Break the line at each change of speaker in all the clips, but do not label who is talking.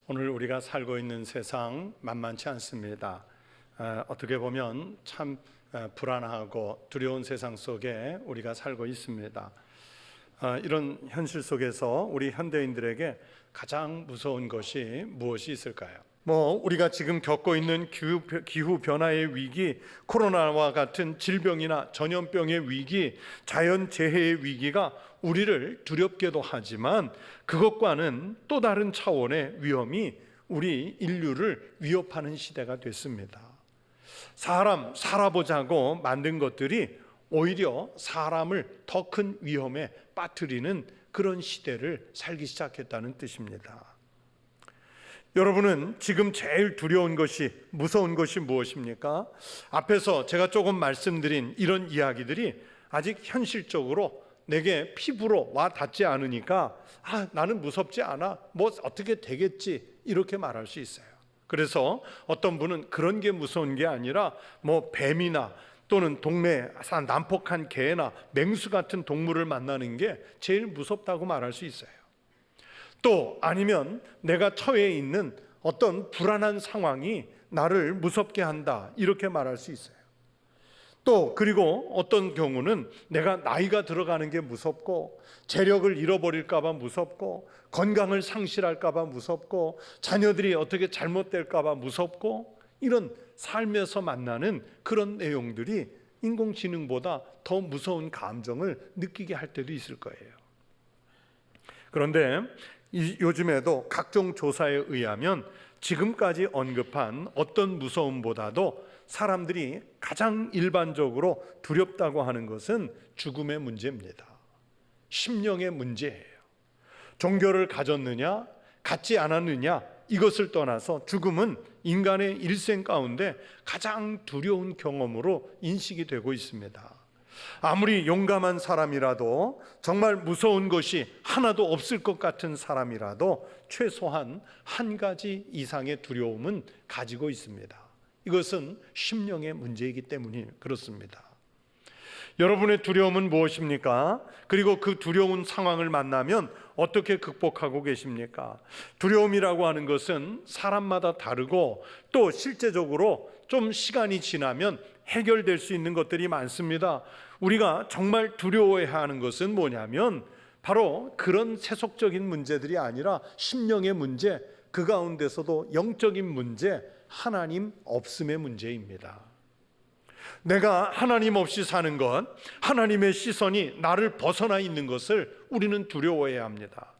오늘 우리가 살고 있는 세상 만만치 않습니다. 어떻게 보면 참 불안하고 두려운 세상 속에 우리가 살고 있습니다. 이런 현실 속에서 우리 현대인들에게 가장 무서운 것이 무엇이 있을까요? 우리가 지금 겪고 있는 기후 변화의 위기, 코로나와 같은 질병이나 전염병의 위기, 자연재해의 위기가 우리를 두렵게도 하지만 그것과는 또 다른 차원의 위험이 우리 인류를 위협하는 시대가 됐습니다. 사람 살아보자고 만든 것들이 오히려 사람을 더 큰 위험에 빠뜨리는 그런 시대를 살기 시작했다는 뜻입니다. 여러분은 지금 제일 두려운 것이, 무서운 것이 무엇입니까? 앞에서 제가 조금 말씀드린 이런 이야기들이 아직 현실적으로 내게 피부로 와 닿지 않으니까 나는 무섭지 않아, 어떻게 되겠지, 이렇게 말할 수 있어요. 그래서 어떤 분은 그런 게 무서운 게 아니라 뱀이나 또는 동네 난폭한 개나 맹수 같은 동물을 만나는 게 제일 무섭다고 말할 수 있어요. 또 아니면 내가 처해 있는 어떤 불안한 상황이 나를 무섭게 한다, 이렇게 말할 수 있어요. 또 그리고 어떤 경우는 내가 나이가 들어가는 게 무섭고, 재력을 잃어버릴까 봐 무섭고, 건강을 상실할까 봐 무섭고, 자녀들이 어떻게 잘못될까 봐 무섭고, 이런 삶에서 만나는 그런 내용들이 인공지능보다 더 무서운 감정을 느끼게 할 때도 있을 거예요. 그런데 요즘에도 각종 조사에 의하면 지금까지 언급한 어떤 무서움보다도 사람들이 가장 일반적으로 두렵다고 하는 것은 죽음의 문제입니다. 심령의 문제예요. 종교를 가졌느냐, 갖지 않았느냐, 이것을 떠나서 죽음은 인간의 일생 가운데 가장 두려운 경험으로 인식이 되고 있습니다. 아무리 용감한 사람이라도, 정말 무서운 것이 하나도 없을 것 같은 사람이라도 최소한 한 가지 이상의 두려움은 가지고 있습니다. 이것은 심령의 문제이기 때문에 그렇습니다. 여러분의 두려움은 무엇입니까? 그리고 그 두려운 상황을 만나면 어떻게 극복하고 계십니까? 두려움이라고 하는 것은 사람마다 다르고, 또 실제적으로 좀 시간이 지나면 해결될 수 있는 것들이 많습니다. 우리가 정말 두려워해야 하는 것은 뭐냐면 바로 그런 세속적인 문제들이 아니라 심령의 문제, 그 가운데서도 영적인 문제, 하나님 없음의 문제입니다. 내가 하나님 없이 사는 것, 하나님의 시선이 나를 벗어나 있는 것을 우리는 두려워해야 합니다.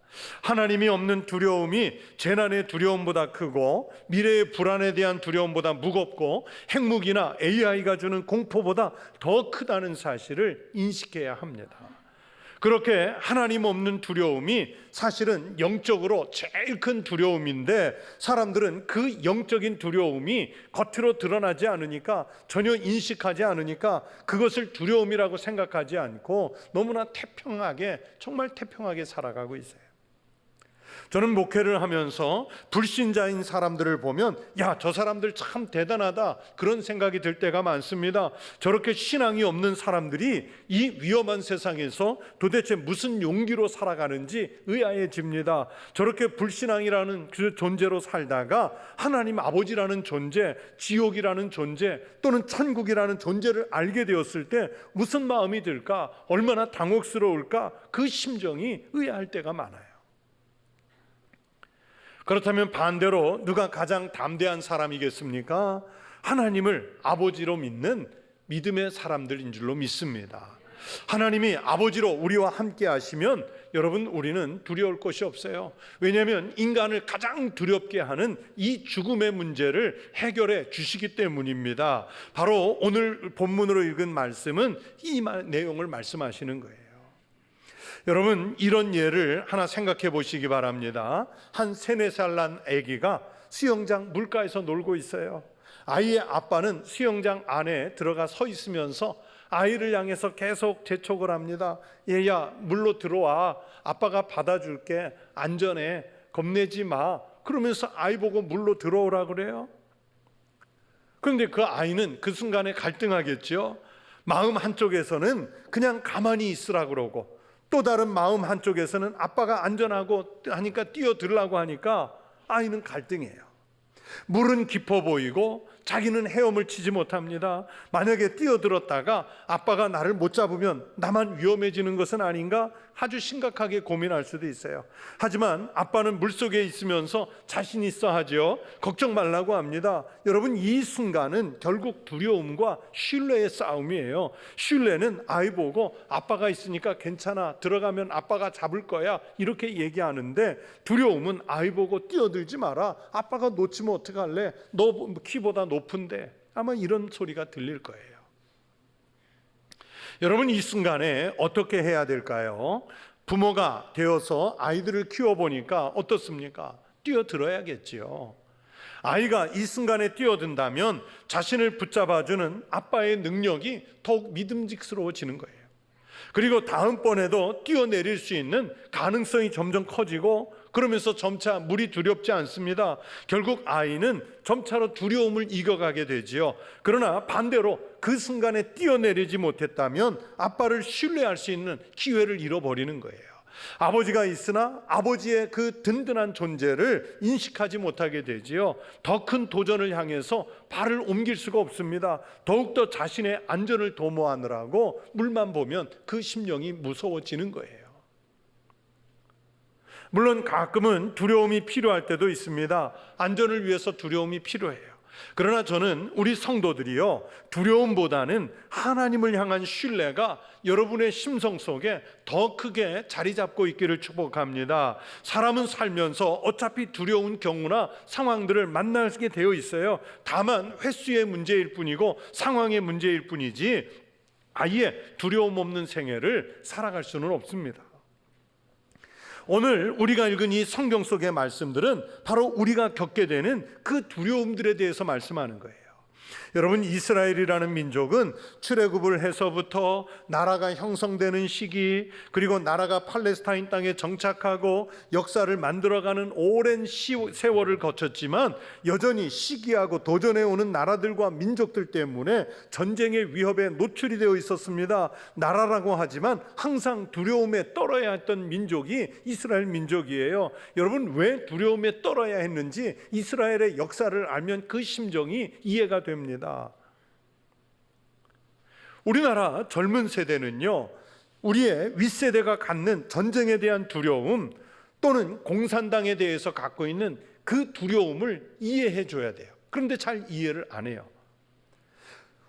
하나님이 없는 두려움이 재난의 두려움보다 크고, 미래의 불안에 대한 두려움보다 무겁고, 핵무기나 AI가 주는 공포보다 더 크다는 사실을 인식해야 합니다. 그렇게 하나님 없는 두려움이 사실은 영적으로 제일 큰 두려움인데, 사람들은 그 영적인 두려움이 겉으로 드러나지 않으니까, 전혀 인식하지 않으니까 그것을 두려움이라고 생각하지 않고 너무나 태평하게, 정말 태평하게 살아가고 있어요. 저는 목회를 하면서 불신자인 사람들을 보면 저 사람들 참 대단하다, 그런 생각이 들 때가 많습니다. 저렇게 신앙이 없는 사람들이 이 위험한 세상에서 도대체 무슨 용기로 살아가는지 의아해집니다. 저렇게 불신앙이라는 그 존재로 살다가 하나님 아버지라는 존재, 지옥이라는 존재, 또는 천국이라는 존재를 알게 되었을 때 무슨 마음이 들까? 얼마나 당혹스러울까? 그 심정이 의아할 때가 많아요. 그렇다면 반대로 누가 가장 담대한 사람이겠습니까? 하나님을 아버지로 믿는 믿음의 사람들인 줄로 믿습니다. 하나님이 아버지로 우리와 함께 하시면 여러분, 우리는 두려울 것이 없어요. 왜냐하면 인간을 가장 두렵게 하는 이 죽음의 문제를 해결해 주시기 때문입니다. 바로 오늘 본문으로 읽은 말씀은 이 내용을 말씀하시는 거예요. 여러분, 이런 예를 하나 생각해 보시기 바랍니다. 한 3-4살 난 아기가 수영장 물가에서 놀고 있어요. 아이의 아빠는 수영장 안에 들어가 서 있으면서 아이를 향해서 계속 재촉을 합니다. 얘야, 물로 들어와, 아빠가 받아줄게, 안전해, 겁내지 마, 그러면서 아이 보고 물로 들어오라 그래요. 그런데 그 아이는 그 순간에 갈등하겠죠. 마음 한쪽에서는 그냥 가만히 있으라 그러고, 또 다른 마음 한쪽에서는 아빠가 안전하고 하니까 뛰어들라고 하니까 아이는 갈등해요. 물은 깊어 보이고 자기는 헤엄을 치지 못합니다. 만약에 뛰어들었다가 아빠가 나를 못 잡으면 나만 위험해지는 것은 아닌가? 아주 심각하게 고민할 수도 있어요. 하지만 아빠는 물속에 있으면서 자신 있어 하죠. 걱정 말라고 합니다. 여러분, 이 순간은 결국 두려움과 신뢰의 싸움이에요. 신뢰는 아이 보고 아빠가 있으니까 괜찮아, 들어가면 아빠가 잡을 거야, 이렇게 얘기하는데, 두려움은 아이 보고 뛰어들지 마라, 아빠가 놓치면 어떡할래, 너 키보다 높은데, 아마 이런 소리가 들릴 거예요. 여러분, 이 순간에 어떻게 해야 될까요? 부모가 되어서 아이들을 키워보니까 어떻습니까? 뛰어들어야겠지요. 아이가 이 순간에 뛰어든다면 자신을 붙잡아주는 아빠의 능력이 더욱 믿음직스러워지는 거예요. 그리고 다음번에도 뛰어내릴 수 있는 가능성이 점점 커지고, 그러면서 점차 물이 두렵지 않습니다. 결국 아이는 점차로 두려움을 이겨가게 되지요. 그러나 반대로 그 순간에 뛰어내리지 못했다면 아빠를 신뢰할 수 있는 기회를 잃어버리는 거예요. 아버지가 있으나 아버지의 그 든든한 존재를 인식하지 못하게 되지요. 더 큰 도전을 향해서 발을 옮길 수가 없습니다. 더욱더 자신의 안전을 도모하느라고 물만 보면 그 심령이 무서워지는 거예요. 물론 가끔은 두려움이 필요할 때도 있습니다. 안전을 위해서 두려움이 필요해요. 그러나 저는 우리 성도들이요, 두려움보다는 하나님을 향한 신뢰가 여러분의 심성 속에 더 크게 자리 잡고 있기를 축복합니다. 사람은 살면서 어차피 두려운 경우나 상황들을 만나게 되어 있어요. 다만 횟수의 문제일 뿐이고 상황의 문제일 뿐이지 아예 두려움 없는 생애를 살아갈 수는 없습니다. 오늘 우리가 읽은 이 성경 속의 말씀들은 바로 우리가 겪게 되는 그 두려움들에 대해서 말씀하는 거예요. 여러분, 이스라엘이라는 민족은 출애굽을 해서부터 나라가 형성되는 시기, 그리고 나라가 팔레스타인 땅에 정착하고 역사를 만들어가는 오랜 세월을 거쳤지만 여전히 시기하고 도전해오는 나라들과 민족들 때문에 전쟁의 위협에 노출이 되어 있었습니다. 나라라고 하지만 항상 두려움에 떨어야 했던 민족이 이스라엘 민족이에요. 여러분, 왜 두려움에 떨어야 했는지 이스라엘의 역사를 알면 그 심정이 이해가 됩니다. 우리나라 젊은 세대는요, 우리의 윗세대가 갖는 전쟁에 대한 두려움 또는 공산당에 대해서 갖고 있는 그 두려움을 이해해 줘야 돼요. 그런데 잘 이해를 안 해요.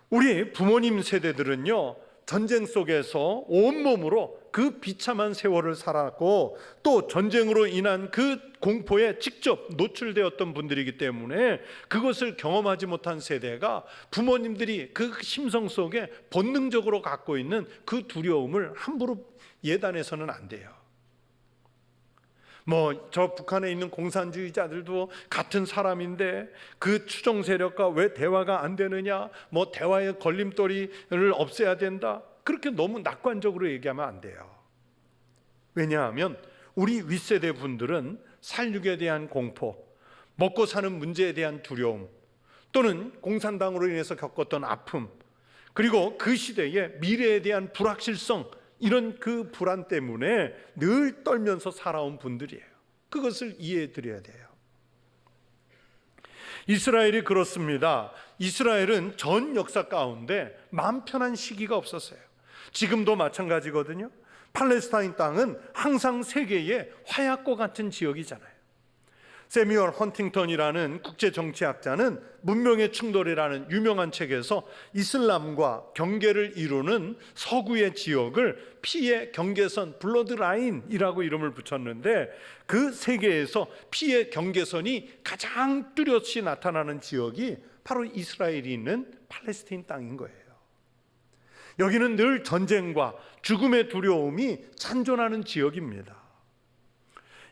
우리 부모님 세대들은요, 전쟁 속에서 온몸으로 그 비참한 세월을 살았고 또 전쟁으로 인한 그 공포에 직접 노출되었던 분들이기 때문에 그것을 경험하지 못한 세대가 부모님들이 그 심성 속에 본능적으로 갖고 있는 그 두려움을 함부로 예단해서는 안 돼요. 저 북한에 있는 공산주의자들도 같은 사람인데 그 추종 세력과 왜 대화가 안 되느냐, 대화의 걸림돌이를 없애야 된다, 그렇게 너무 낙관적으로 얘기하면 안 돼요. 왜냐하면 우리 윗세대 분들은 살육에 대한 공포, 먹고 사는 문제에 대한 두려움, 또는 공산당으로 인해서 겪었던 아픔, 그리고 그 시대의 미래에 대한 불확실성, 이런 그 불안 때문에 늘 떨면서 살아온 분들이에요. 그것을 이해해 드려야 돼요. 이스라엘이 그렇습니다. 이스라엘은 전 역사 가운데 마음 편한 시기가 없었어요. 지금도 마찬가지거든요. 팔레스타인 땅은 항상 세계의 화약고 같은 지역이잖아요. 세뮤얼 헌팅턴이라는 국제정치학자는 문명의 충돌이라는 유명한 책에서 이슬람과 경계를 이루는 서구의 지역을 피의 경계선, 블러드라인이라고 이름을 붙였는데, 그 세계에서 피의 경계선이 가장 뚜렷이 나타나는 지역이 바로 이스라엘이 있는 팔레스타인 땅인 거예요. 여기는 늘 전쟁과 죽음의 두려움이 찬존하는 지역입니다.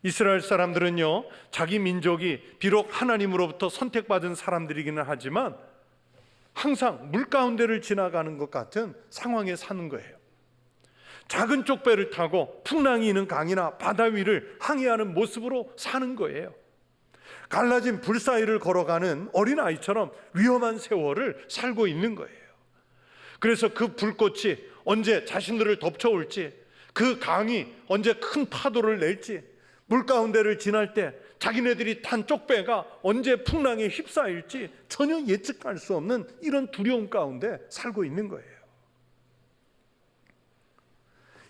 이스라엘 사람들은요, 자기 민족이 비록 하나님으로부터 선택받은 사람들이기는 하지만 항상 물 가운데를 지나가는 것 같은 상황에 사는 거예요. 작은 쪽배를 타고 풍랑이 있는 강이나 바다 위를 항해하는 모습으로 사는 거예요. 갈라진 불 사이를 걸어가는 어린아이처럼 위험한 세월을 살고 있는 거예요. 그래서 그 불꽃이 언제 자신들을 덮쳐올지, 그 강이 언제 큰 파도를 낼지 물 가운데를 지날 때 자기네들이 탄 쪽배가 언제 풍랑에 휩싸일지 전혀 예측할 수 없는 이런 두려움 가운데 살고 있는 거예요.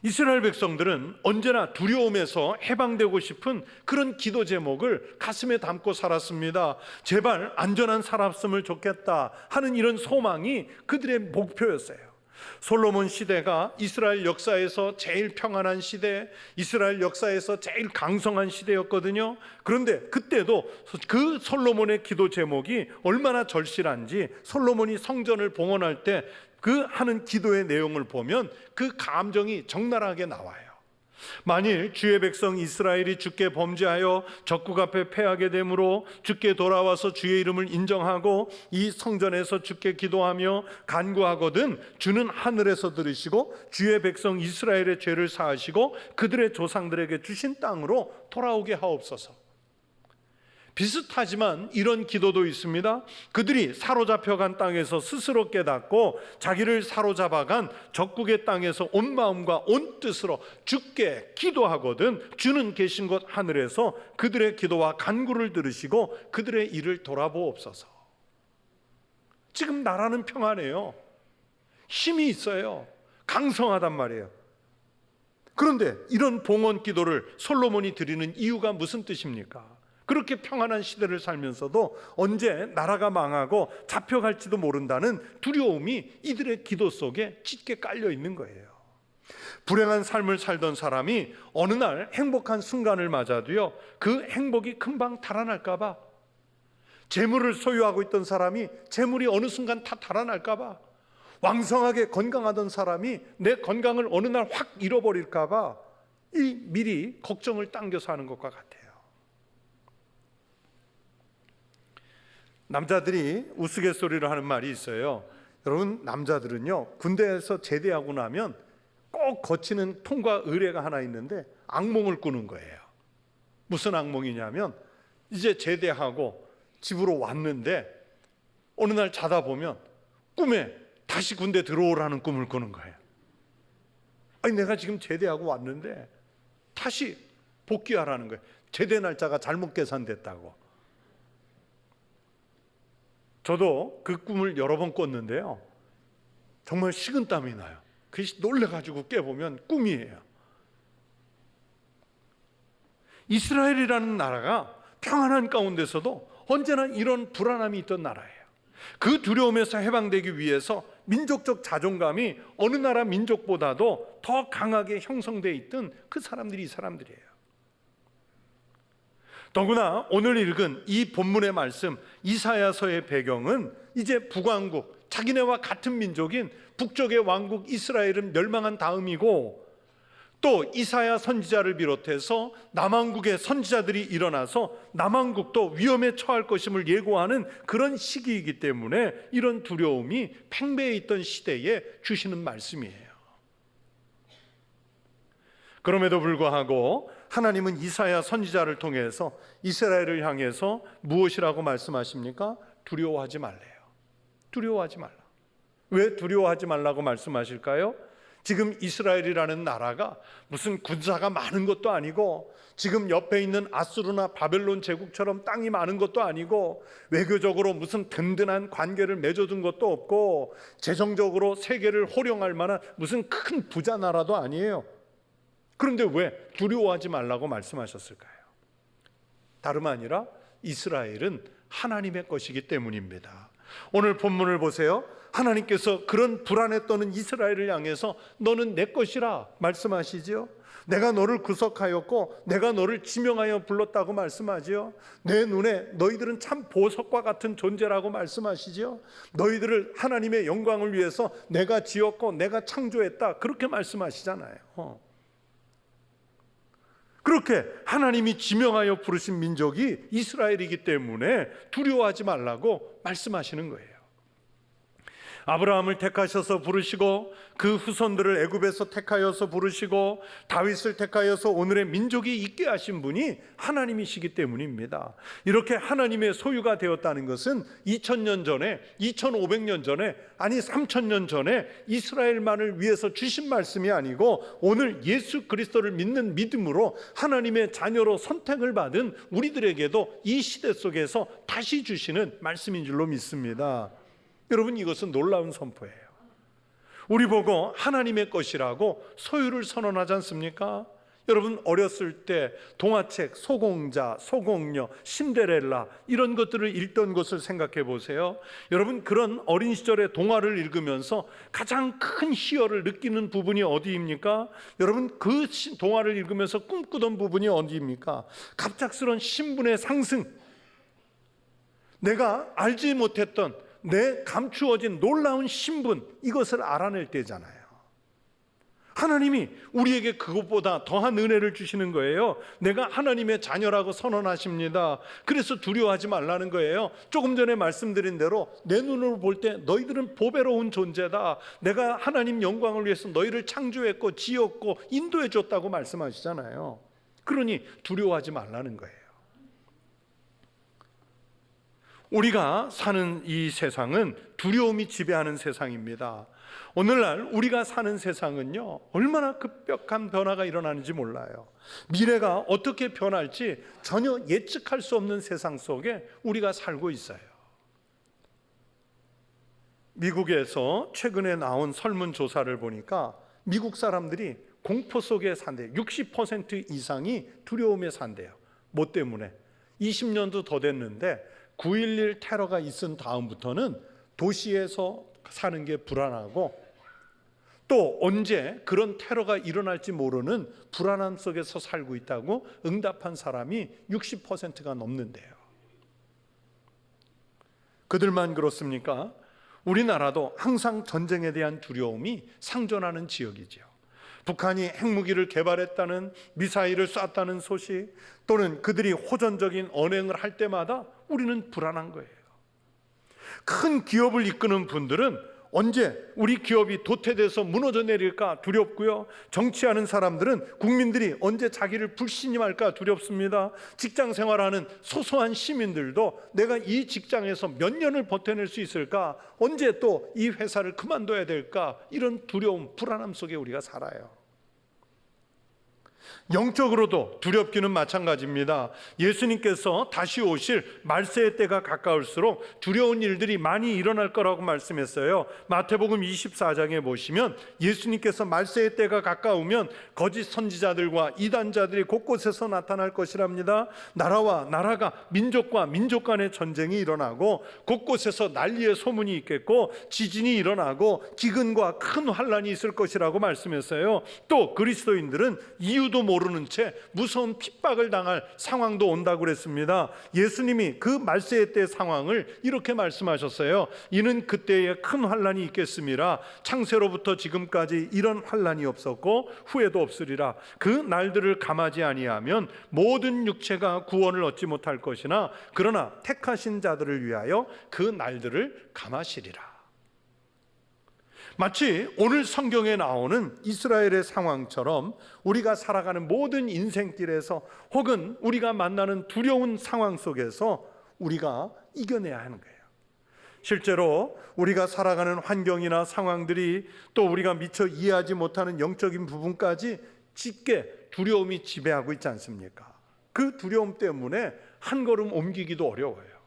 이스라엘 백성들은 언제나 두려움에서 해방되고 싶은 그런 기도 제목을 가슴에 담고 살았습니다. 제발 안전한 살았으면 좋겠다 하는 이런 소망이 그들의 목표였어요. 솔로몬 시대가 이스라엘 역사에서 제일 평안한 시대, 이스라엘 역사에서 제일 강성한 시대였거든요. 그런데 그때도 그 솔로몬의 기도 제목이 얼마나 절실한지 솔로몬이 성전을 봉헌할 때 그 하는 기도의 내용을 보면 그 감정이 적나라하게 나와요. 만일 주의 백성 이스라엘이 주께 범죄하여 적국 앞에 패하게 되므로 주께 돌아와서 주의 이름을 인정하고 이 성전에서 주께 기도하며 간구하거든 주는 하늘에서 들으시고 주의 백성 이스라엘의 죄를 사하시고 그들의 조상들에게 주신 땅으로 돌아오게 하옵소서. 비슷하지만 이런 기도도 있습니다. 그들이 사로잡혀간 땅에서 스스로 깨닫고 자기를 사로잡아간 적국의 땅에서 온 마음과 온 뜻으로 주께 기도하거든 주는 계신 곳 하늘에서 그들의 기도와 간구를 들으시고 그들의 일을 돌아보옵소서. 지금 나라는 평안해요. 힘이 있어요. 강성하단 말이에요. 그런데 이런 봉헌 기도를 솔로몬이 드리는 이유가 무슨 뜻입니까? 그렇게 평안한 시대를 살면서도 언제 나라가 망하고 잡혀갈지도 모른다는 두려움이 이들의 기도 속에 짙게 깔려 있는 거예요. 불행한 삶을 살던 사람이 어느 날 행복한 순간을 맞아도요, 그 행복이 금방 달아날까 봐, 재물을 소유하고 있던 사람이 재물이 어느 순간 다 달아날까 봐, 왕성하게 건강하던 사람이 내 건강을 어느 날 확 잃어버릴까 봐 미리 걱정을 당겨서 하는 것과 같아요. 남자들이 우스갯소리를 하는 말이 있어요. 여러분, 남자들은요 군대에서 제대하고 나면 꼭 거치는 통과 의례가 하나 있는데 악몽을 꾸는 거예요. 무슨 악몽이냐면 이제 제대하고 집으로 왔는데 어느 날 자다 보면 꿈에 다시 군대 들어오라는 꿈을 꾸는 거예요. 아니, 내가 지금 제대하고 왔는데 다시 복귀하라는 거예요. 제대 날짜가 잘못 계산됐다고. 저도 그 꿈을 여러 번 꿨는데요, 정말 식은땀이 나요. 그래서 놀래가지고 깨보면 꿈이에요. 이스라엘이라는 나라가 평안한 가운데서도 언제나 이런 불안함이 있던 나라예요. 그 두려움에서 해방되기 위해서 민족적 자존감이 어느 나라 민족보다도 더 강하게 형성되어 있던 그 사람들이 이 사람들이에요. 더구나 오늘 읽은 이 본문의 말씀 이사야서의 배경은 이제 북왕국, 자기네와 같은 민족인 북쪽의 왕국 이스라엘은 멸망한 다음이고, 또 이사야 선지자를 비롯해서 남왕국의 선지자들이 일어나서 남왕국도 위험에 처할 것임을 예고하는 그런 시기이기 때문에 이런 두려움이 팽배해 있던 시대에 주시는 말씀이에요. 그럼에도 불구하고 하나님은 이사야 선지자를 통해서 이스라엘을 향해서 무엇이라고 말씀하십니까? 두려워하지 말래요. 두려워하지 말라. 왜 두려워하지 말라고 말씀하실까요? 지금 이스라엘이라는 나라가 무슨 군사가 많은 것도 아니고, 지금 옆에 있는 아수르나 바벨론 제국처럼 땅이 많은 것도 아니고, 외교적으로 무슨 든든한 관계를 맺어둔 것도 없고, 재정적으로 세계를 호령할 만한 무슨 큰 부자 나라도 아니에요. 그런데 왜 두려워하지 말라고 말씀하셨을까요? 다름 아니라 이스라엘은 하나님의 것이기 때문입니다. 오늘 본문을 보세요. 하나님께서 그런 불안에 떠는 이스라엘을 향해서 너는 내 것이라 말씀하시지요. 내가 너를 구속하였고 내가 너를 지명하여 불렀다고 말씀하지요. 내 눈에 너희들은 참 보석과 같은 존재라고 말씀하시지요. 너희들을 하나님의 영광을 위해서 내가 지었고 내가 창조했다, 그렇게 말씀하시잖아요. 그렇게 하나님이 지명하여 부르신 민족이 이스라엘이기 때문에 두려워하지 말라고 말씀하시는 거예요. 아브라함을 택하셔서 부르시고 그 후손들을 애굽에서 택하여서 부르시고 다윗을 택하여서 오늘의 민족이 있게 하신 분이 하나님이시기 때문입니다. 이렇게 하나님의 소유가 되었다는 것은 2000년 전에, 2500년 전에, 아니 3000년 전에 이스라엘만을 위해서 주신 말씀이 아니고 오늘 예수 그리스도를 믿는 믿음으로 하나님의 자녀로 선택을 받은 우리들에게도 이 시대 속에서 다시 주시는 말씀인 줄로 믿습니다. 여러분, 이것은 놀라운 선포예요. 우리 보고 하나님의 것이라고 소유를 선언하지 않습니까? 여러분, 어렸을 때 동화책, 소공자, 소공녀, 신데렐라 이런 것들을 읽던 것을 생각해 보세요. 여러분, 그런 어린 시절의 동화를 읽으면서 가장 큰 희열을 느끼는 부분이 어디입니까? 여러분, 그 동화를 읽으면서 꿈꾸던 부분이 어디입니까? 갑작스러운 신분의 상승, 내가 알지 못했던 내 감추어진 놀라운 신분, 이것을 알아낼 때잖아요. 하나님이 우리에게 그것보다 더한 은혜를 주시는 거예요. 내가 하나님의 자녀라고 선언하십니다. 그래서 두려워하지 말라는 거예요. 조금 전에 말씀드린 대로 내 눈으로 볼 때 너희들은 보배로운 존재다. 내가 하나님 영광을 위해서 너희를 창조했고 지었고 인도해 줬다고 말씀하시잖아요. 그러니 두려워하지 말라는 거예요. 우리가 사는 이 세상은 두려움이 지배하는 세상입니다. 오늘날 우리가 사는 세상은요, 얼마나 급격한 변화가 일어나는지 몰라요. 미래가 어떻게 변할지 전혀 예측할 수 없는 세상 속에 우리가 살고 있어요. 미국에서 최근에 나온 설문조사를 보니까 미국 사람들이 공포 속에 산대요. 60% 이상이 두려움에 산대요. 뭐 때문에? 20년도 더 됐는데 9.11 테러가 있은 다음부터는 도시에서 사는 게 불안하고 또 언제 그런 테러가 일어날지 모르는 불안함 속에서 살고 있다고 응답한 사람이 60%가 넘는데요. 그들만 그렇습니까? 우리나라도 항상 전쟁에 대한 두려움이 상존하는 지역이죠. 북한이 핵무기를 개발했다는, 미사일을 쐈다는 소식, 또는 그들이 호전적인 언행을 할 때마다 우리는 불안한 거예요. 큰 기업을 이끄는 분들은 언제 우리 기업이 도태돼서 무너져 내릴까 두렵고요. 정치하는 사람들은 국민들이 언제 자기를 불신임할까 두렵습니다. 직장 생활하는 소소한 시민들도 내가 이 직장에서 몇 년을 버텨낼 수 있을까, 언제 또 이 회사를 그만둬야 될까, 이런 두려움, 불안함 속에 우리가 살아요. 영적으로도 두렵기는 마찬가지입니다. 예수님께서 다시 오실 말세의 때가 가까울수록 두려운 일들이 많이 일어날 거라고 말씀했어요. 마태복음 24장에 보시면 예수님께서 말세의 때가 가까우면 거짓 선지자들과 이단자들이 곳곳에서 나타날 것이랍니다. 나라와 나라가, 민족과 민족 간의 전쟁이 일어나고 곳곳에서 난리의 소문이 있겠고 지진이 일어나고 기근과 큰 환란이 있을 것이라고 말씀했어요. 또 그리스도인들은 이유도 모르는 채 무서운 핍박을 당할 상황도 온다고 그랬습니다. 예수님이 그 말세의 때 상황을 이렇게 말씀하셨어요. 이는 그때에 큰 환란이 있겠음이라. 창세로부터 지금까지 이런 환란이 없었고 후에도 없으리라. 그 날들을 감하지 아니하면 모든 육체가 구원을 얻지 못할 것이나 그러나 택하신 자들을 위하여 그 날들을 감하시리라. 마치 오늘 성경에 나오는 이스라엘의 상황처럼 우리가 살아가는 모든 인생길에서 혹은 우리가 만나는 두려운 상황 속에서 우리가 이겨내야 하는 거예요. 실제로 우리가 살아가는 환경이나 상황들이 또 우리가 미처 이해하지 못하는 영적인 부분까지 짙게 두려움이 지배하고 있지 않습니까? 그 두려움 때문에 한 걸음 옮기기도 어려워요.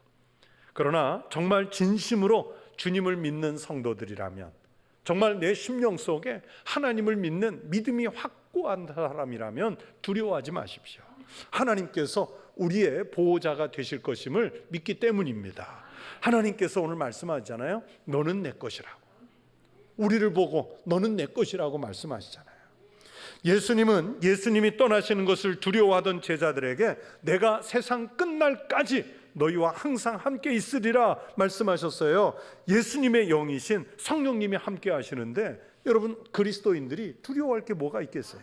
그러나 정말 진심으로 주님을 믿는 성도들이라면, 정말 내 심령 속에 하나님을 믿는 믿음이 확고한 사람이라면 두려워하지 마십시오. 하나님께서 우리의 보호자가 되실 것임을 믿기 때문입니다. 하나님께서 오늘 말씀하잖아요. 너는 내 것이라고. 우리를 보고 너는 내 것이라고 말씀하시잖아요. 예수님이 떠나시는 것을 두려워하던 제자들에게 내가 세상 끝날까지 너희와 항상 함께 있으리라 말씀하셨어요. 예수님의 영이신 성령님이 함께 하시는데 여러분, 그리스도인들이 두려워할 게 뭐가 있겠어요?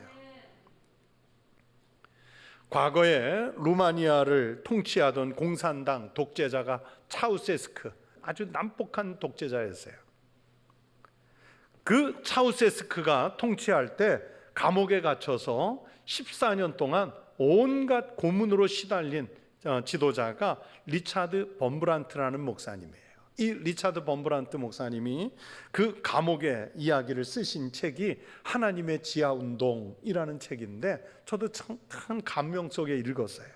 과거에 루마니아를 통치하던 공산당 독재자가 차우세스크, 아주 난폭한 독재자였어요. 그 차우세스크가 통치할 때 감옥에 갇혀서 14년 동안 온갖 고문으로 시달린 지도자가 리차드 범브란트라는 목사님이에요. 이 리차드 범브란트 목사님이 그 감옥의 이야기를 쓰신 책이 하나님의 지하운동이라는 책인데 저도 참 큰 감명 속에 읽었어요.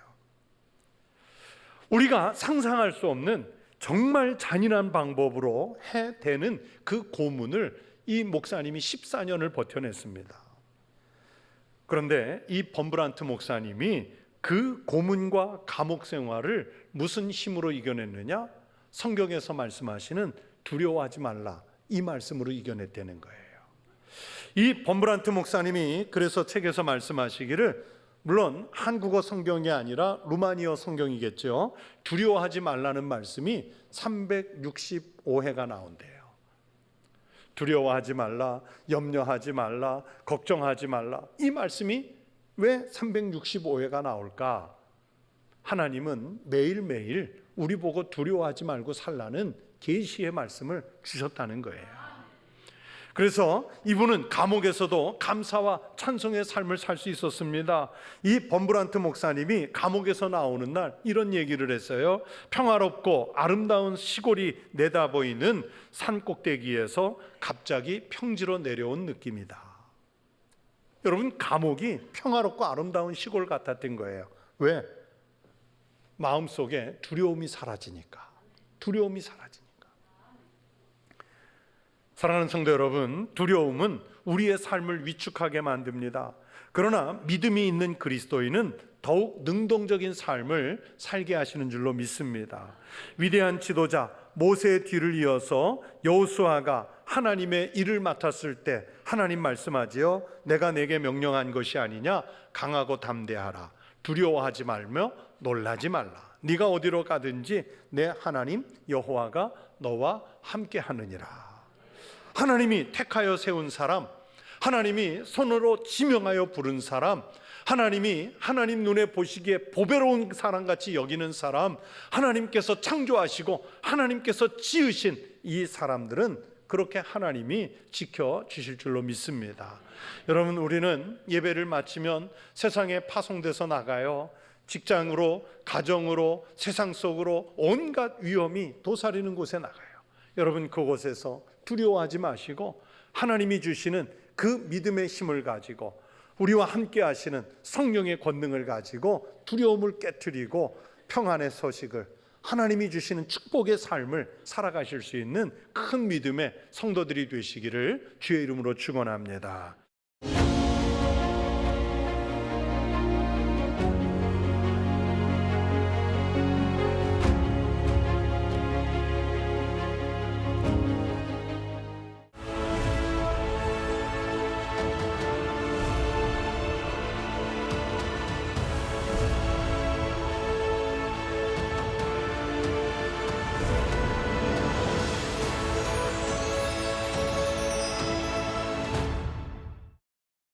우리가 상상할 수 없는 정말 잔인한 방법으로 해대는 그 고문을 이 목사님이 14년을 버텨냈습니다. 그런데 이 범브란트 목사님이 그 고문과 감옥 생활을 무슨 힘으로 이겨냈느냐? 성경에서 말씀하시는 두려워하지 말라, 이 말씀으로 이겨냈다는 거예요. 이 범브란트 목사님이 그래서 책에서 말씀하시기를, 물론 한국어 성경이 아니라 루마니어 성경이겠죠. 두려워하지 말라는 말씀이 365회가 나온대요. 두려워하지 말라, 염려하지 말라, 걱정하지 말라, 이 말씀이 왜 365회가 나올까? 하나님은 매일매일 우리 보고 두려워하지 말고 살라는 계시의 말씀을 주셨다는 거예요. 그래서 이분은 감옥에서도 감사와 찬송의 삶을 살 수 있었습니다. 이 범브란트 목사님이 감옥에서 나오는 날 이런 얘기를 했어요. 평화롭고 아름다운 시골이 내다보이는 산 꼭대기에서 갑자기 평지로 내려온 느낌이다. 여러분, 감옥이 평화롭고 아름다운 시골 같았던 거예요. 왜? 마음속에 두려움이 사라지니까. 두려움이 사라지니까. 사랑하는 성도 여러분, 두려움은 우리의 삶을 위축하게 만듭니다. 그러나 믿음이 있는 그리스도인은 더욱 능동적인 삶을 살게 하시는 줄로 믿습니다. 위대한 지도자 모세의 뒤를 이어서 여호수아가 하나님의 일을 맡았을 때 하나님 말씀하지요. 내가 내게 명령한 것이 아니냐? 강하고 담대하라. 두려워하지 말며 놀라지 말라. 네가 어디로 가든지 내 하나님 여호와가 너와 함께 하느니라. 하나님이 택하여 세운 사람, 하나님이 손으로 지명하여 부른 사람, 하나님이 하나님 눈에 보시기에 보배로운 사람같이 여기는 사람, 하나님께서 창조하시고 하나님께서 지으신 이 사람들은 그렇게 하나님이 지켜주실 줄로 믿습니다. 여러분, 우리는 예배를 마치면 세상에 파송돼서 나가요. 직장으로, 가정으로, 세상 속으로 온갖 위험이 도사리는 곳에 나가요. 여러분, 그곳에서 두려워하지 마시고 하나님이 주시는 그 믿음의 힘을 가지고 우리와 함께 하시는 성령의 권능을 가지고 두려움을 깨트리고 평안의 소식을, 하나님이 주시는 축복의 삶을 살아가실 수 있는 큰 믿음의 성도들이 되시기를 주의 이름으로 축원합니다.